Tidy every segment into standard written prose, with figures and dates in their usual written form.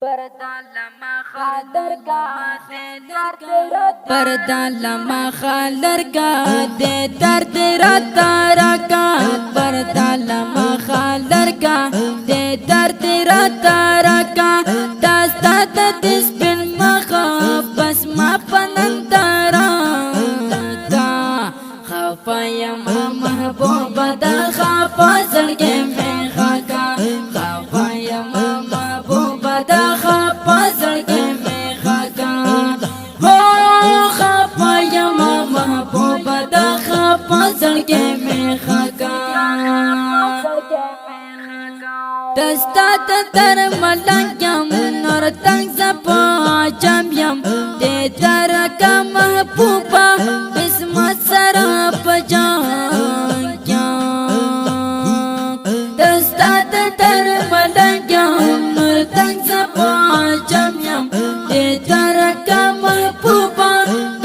पर्दा लमा खादर का पर्दा लमा खादर का दे दर्द राता रका पर्दा लमा खादर का दे दर्द राता रका दास्ता दिस बिन मखा बस मा पनंतरा का खफाया महबूब दा खफा सलगे में खाका खफाया महबूब दा खफा सलगे में खाका हो खफाया महबूब दा खफा सलगे में खाका दस्ता तर मलंगम नूर तंग सपा जम्यम दे तर का महबूबा बिस्मत सराप जांग्या दस्ता तर मलंगम नूर तंग सपा जम्यम दे तर का महबूबा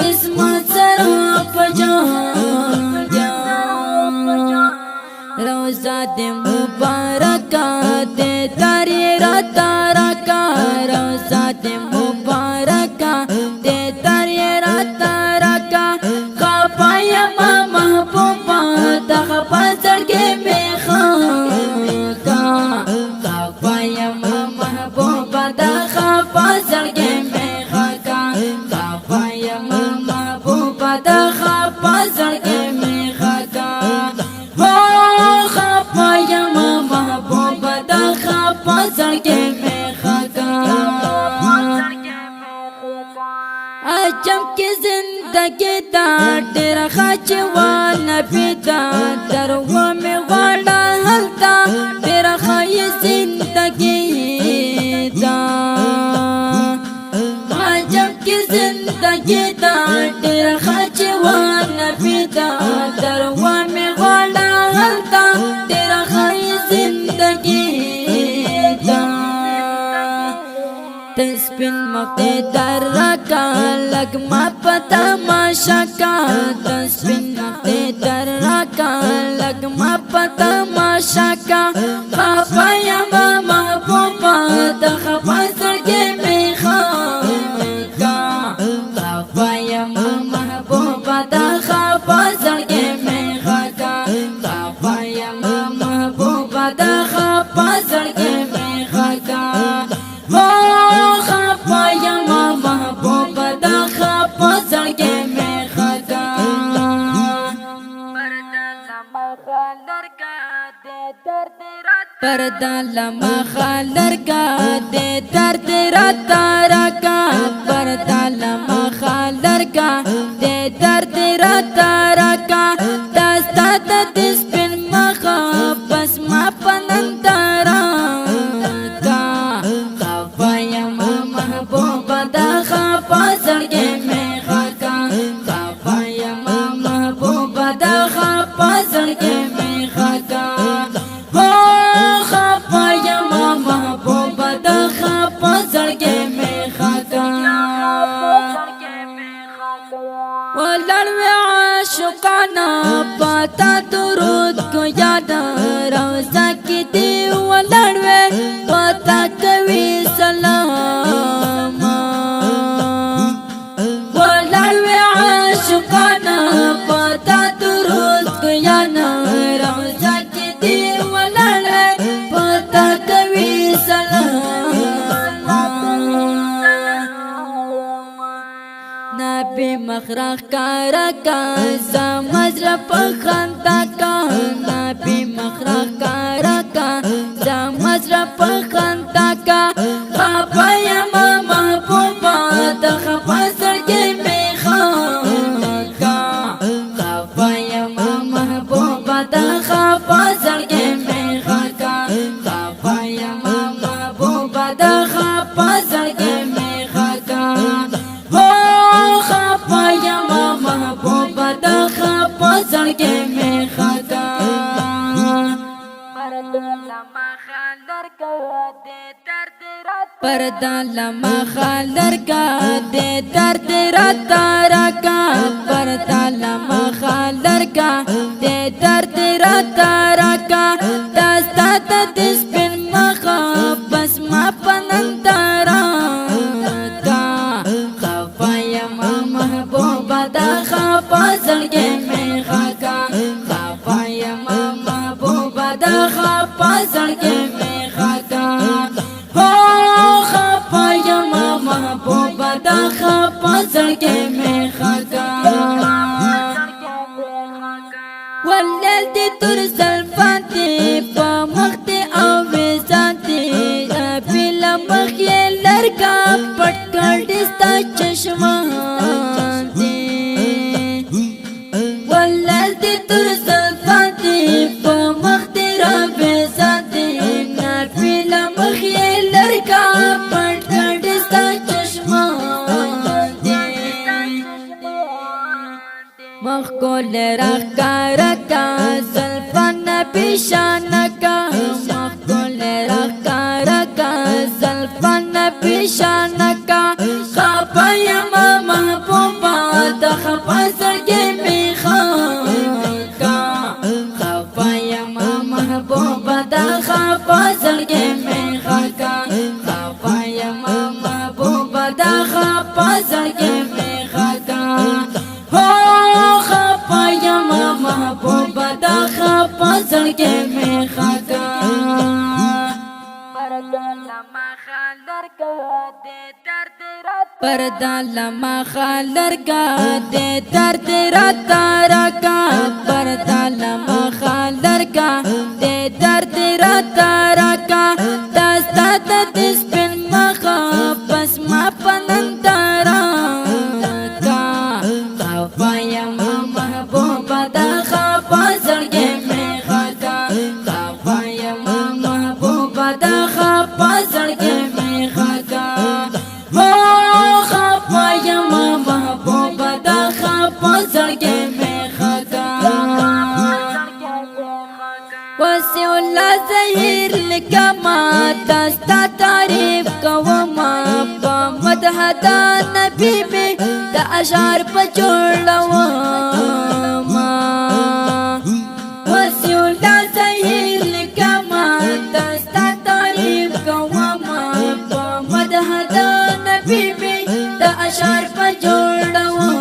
बिस्मत सराप जांग्या रोज़ा दे मुबारका दे तारे राता रका रोज़ा दे मुबारका दे तारे राता रका खपाया महबूबा दा खपा सड़के में खाका खपाया महबूबा दा खपा सड़के में खाका खपाया महबूबा दा खपा सड़के में खाका खपाया महबूब दा खपा सड़के में खाका अजब की जिंदगी दा तेरा खचवाना पिता दरवा में वाला हलता तेरा खाई जिंदगी दा अजब की जिंदगी दा तेरा खचवाना पिता दरवा में वाला हलता तेरा खाई जिंदगी दा तस्बिन मक्ते दर्रका लगमा पता माशका तस्बिन मक्ते दर्रका लगमा पता माशका खपाया महबूबा दा खपा सड़के में खाका खपाया महबूबा दा खपा सड़के में खाका खपाया महबूबा दा खपा सड़के में खाका हो खपाया महबूबा दा खपा सड़के में खाका पर्दा लमा खालर का दे दर्द राता रका पर्दा लमा खालर का दे दर्द राता रका दास्ता दिस बिन मखा बस मा पनंतरा का खपाया महबूबा दा खपा सड़के में खाका खपाया महबूबा दा खपा सड़के में खाका हो खपाया महबूबा दा खपा सड़के में खाका वो लड़वे आशुकाना पाता दुरूद को याद रोज़ा की दी वो लड़वे पाता कवि सलाम वो लड़वे आशुकाना पाता दुरूद को याद रोज़ा की दी वो लड़वे पाता कवि सलाम नबी मखरख का रका समझ पखंता का नबी मखरख का रका समझ पखंता का खपाया महबूबा दा खपा सड़के में खाका खपाया महबूबा दा खपा सड़के में खाका खपाया महबूबा दा खपा सड़के में खाका हो खपाया महबूबा दा खपा सड़के में खाका पर्दा लमा खालर का दे दर्द राता रका पर्दा लमा खालर का दे दर्द राता रका दास्ता दिस बिन मखा बस मा पनंतरा زړګي مې خاکا هو خپا یما محبوبا دا خپا زړګي مې خاکا ولل دې تر زلفان دې په مخ دې او وزان دې بلا مخ یې لرګا پټ کړ دې ستا چشمان دې ولل دې تر زلفان دې په مخ دې را وزان دې بلا مخ یې لرګا پټ کړ دې ستا چشمان مخ کول راکار کا زلفان پیشان کا مخ کول راکار کا زلفان پیشان کا خپایا محبوبا د خپا زړګي می خاکا خپایا محبوبا د خپا زړګي می خاکا خپایا محبوبا د خپا زړګي می خاکا محبوبا دا خپا زړګي مې خاکا پردا لما خالرګا دې درد راتا راکا پردا لما خالرګا دې درد راتا راکا داستا د سپین مخه بس ما پنندارا کا خپایا محبوبا دا خپا زړګي مې خاکا خپایا محبوبا دا خپا زړګي مې خاکا هو خپایا محبوبا دا خپا زړګي مې خاکا وسی الله زهیر لکما داستا تعریف کوما په مدح د نبی می د اشعار په جوړوا ما وسی الله زهیر لکما داستا تعریف کوما په مدح د نبی می د اشعار په جوړوا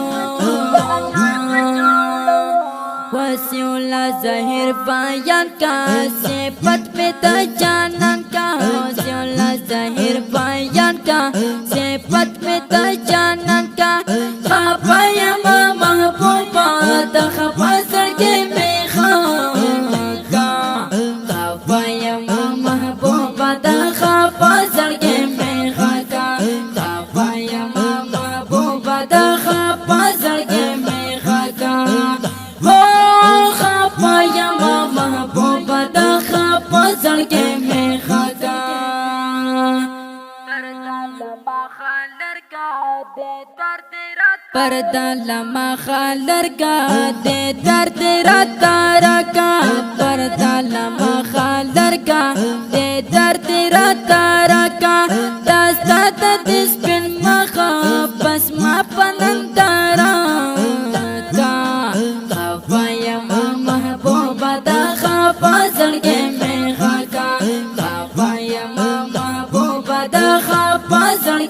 وسی الله ظاهر بیان کا صفت پہ تا جانان کا وسی اللہ ظاہر بیان کا صفت پہ تا جانان کا خپایا محبوبا دا خپا زړګي مې خاکا خپایا محبوبا دا خپا زړګي مې خاکا خپایا محبوبا دا خپا زړګي مې خاکا خپایا محبوبا دا خپا زړګي مې خاکا پردا لما خالرګا دې درد راتا راکا پردا لما خالرګا دې درد راتا راکا داستا د سپین مخه بس ما پنندارا کا خپایا محبوبا دا خپا زړګي مې خاکا خپایا محبوبا دا خپا زړګي